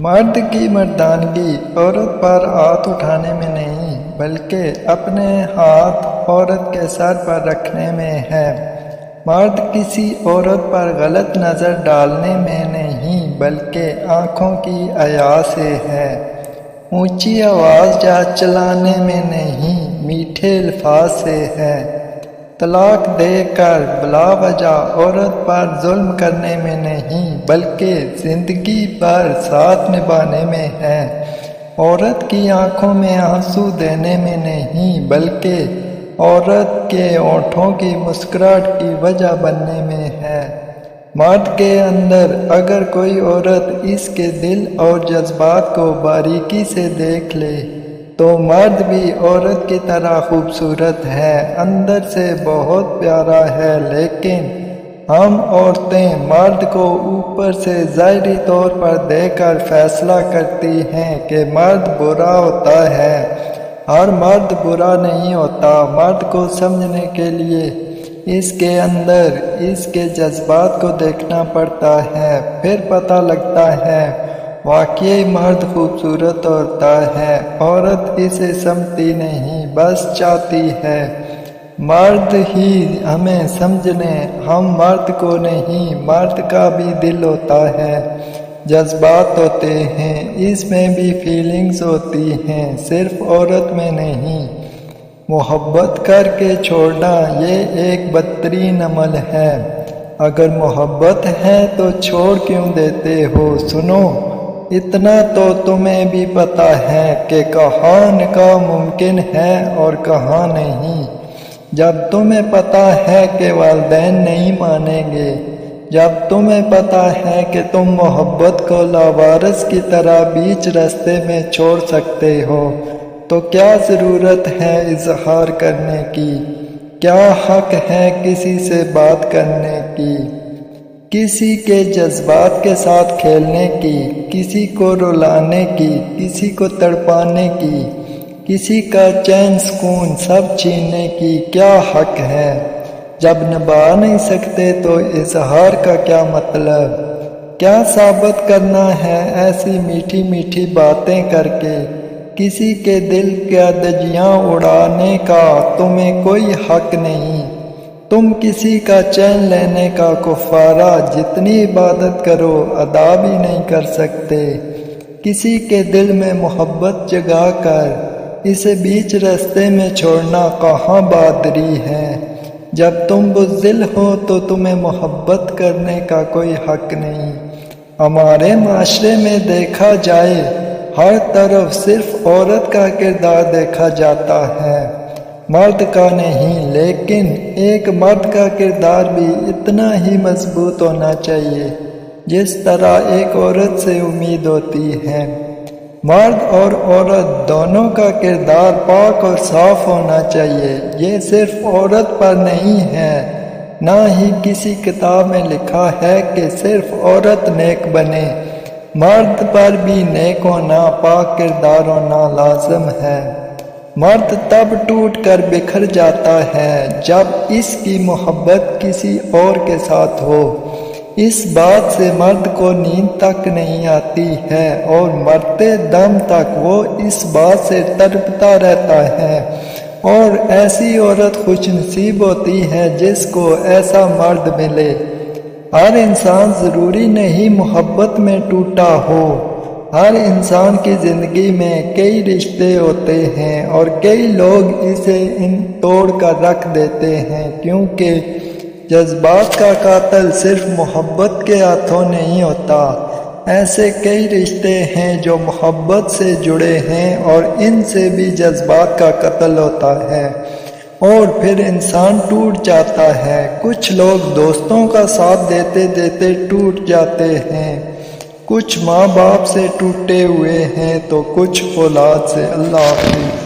مرد کی مردانگی عورت پر ہاتھ اٹھانے میں نہیں بلکہ اپنے ہاتھ عورت کے سر پر رکھنے میں ہے۔ مرد کسی عورت پر غلط نظر ڈالنے میں نہیں بلکہ آنکھوں کی حیا سے ہے۔ اونچی آواز چلانے میں نہیں میٹھے الفاظ سے ہے۔ طلاق دے کر بلا وجہ عورت پر ظلم کرنے میں نہیں بلکہ زندگی بھر ساتھ نبھانے میں ہے۔ عورت کی آنکھوں میں آنسو دینے میں نہیں بلکہ عورت کے ہونٹوں کی مسکراہٹ کی وجہ بننے میں ہے۔ مرد کے اندر اگر کوئی عورت اس کے دل اور جذبات کو باریکی سے دیکھ لے تو مرد بھی عورت کی طرح خوبصورت ہے، اندر سے بہت پیارا ہے، لیکن ہم عورتیں مرد کو اوپر سے ظاہری طور پر دیکھ کر فیصلہ کرتی ہیں کہ مرد برا ہوتا ہے۔ ہر مرد برا نہیں ہوتا۔ مرد کو سمجھنے کے لیے اس کے اندر اس کے جذبات کو دیکھنا پڑتا ہے، پھر پتہ لگتا ہے واقعی مرد خوبصورت ہوتا ہے۔ عورت اسے سمجھتی نہیں، بس چاہتی ہے مرد ہی ہمیں سمجھنے، ہم مرد کو نہیں۔ مرد کا بھی دل ہوتا ہے، جذبات ہوتے ہیں، اس میں بھی فیلنگز ہوتی ہیں، صرف عورت میں نہیں۔ محبت کر کے چھوڑنا یہ ایک بدترین عمل ہے۔ اگر محبت ہے تو چھوڑ کیوں دیتے ہو؟ سنو، اتنا تو تمہیں بھی پتہ ہے کہ کہاں نکاح ممکن ہے اور کہاں نہیں۔ جب تمہیں پتہ ہے کہ والدین نہیں مانیں گے، جب تمہیں پتہ ہے کہ تم محبت کو لاوارث کی طرح بیچ راستے میں چھوڑ سکتے ہو، تو کیا ضرورت ہے اظہار کرنے کی؟ کیا حق ہے کسی سے بات کرنے کی؟ کسی کے جذبات کے ساتھ کھیلنے کی، کسی کو رلانے کی، کسی کو تڑپانے کی، کسی کا چین سکون سب چھیننے کی کیا حق ہے؟ جب نبھا نہیں سکتے تو اظہار کا کیا مطلب؟ کیا ثابت کرنا ہے ایسی میٹھی میٹھی باتیں کر کے؟ کسی کے دل کا دھجیاں اڑانے کا تمہیں کوئی حق نہیں۔ تم کسی کا چین لینے کا کفارہ جتنی عبادت کرو ادا بھی نہیں کر سکتے۔ کسی کے دل میں محبت جگا کر اسے بیچ راستے میں چھوڑنا کہاں بہادری ہے؟ جب تم بزدل ہو تو تمہیں محبت کرنے کا کوئی حق نہیں۔ ہمارے معاشرے میں دیکھا جائے ہر طرف صرف عورت کا کردار دیکھا جاتا ہے، مرد کا نہیں، لیکن ایک مرد کا کردار بھی اتنا ہی مضبوط ہونا چاہیے جس طرح ایک عورت سے امید ہوتی ہے۔ مرد اور عورت دونوں کا کردار پاک اور صاف ہونا چاہیے۔ یہ صرف عورت پر نہیں ہے، نہ ہی کسی کتاب میں لکھا ہے کہ صرف عورت نیک بنے۔ مرد پر بھی نیک ہونا، پاک کردار ہونا لازم ہے۔ مرد تب ٹوٹ کر بکھر جاتا ہے جب اس کی محبت کسی اور کے ساتھ ہو۔ اس بات سے مرد کو نیند تک نہیں آتی ہے اور مرتے دم تک وہ اس بات سے تڑپتا رہتا ہے، اور ایسی عورت خوش نصیب ہوتی ہے جس کو ایسا مرد ملے۔ ہر انسان ضروری نہیں محبت میں ٹوٹا ہو۔ ہر انسان کی زندگی میں کئی رشتے ہوتے ہیں اور کئی لوگ اسے توڑ کر رکھ دیتے ہیں، کیونکہ جذبات کا قاتل صرف محبت کے ہاتھوں نہیں ہوتا۔ ایسے کئی رشتے ہیں جو محبت سے جڑے ہیں اور ان سے بھی جذبات کا قتل ہوتا ہے اور پھر انسان ٹوٹ جاتا ہے۔ کچھ لوگ دوستوں کا ساتھ دیتے دیتے ٹوٹ جاتے ہیں، کچھ ماں باپ سے ٹوٹے ہوئے ہیں تو کچھ اولاد سے۔ اللہ حافظ۔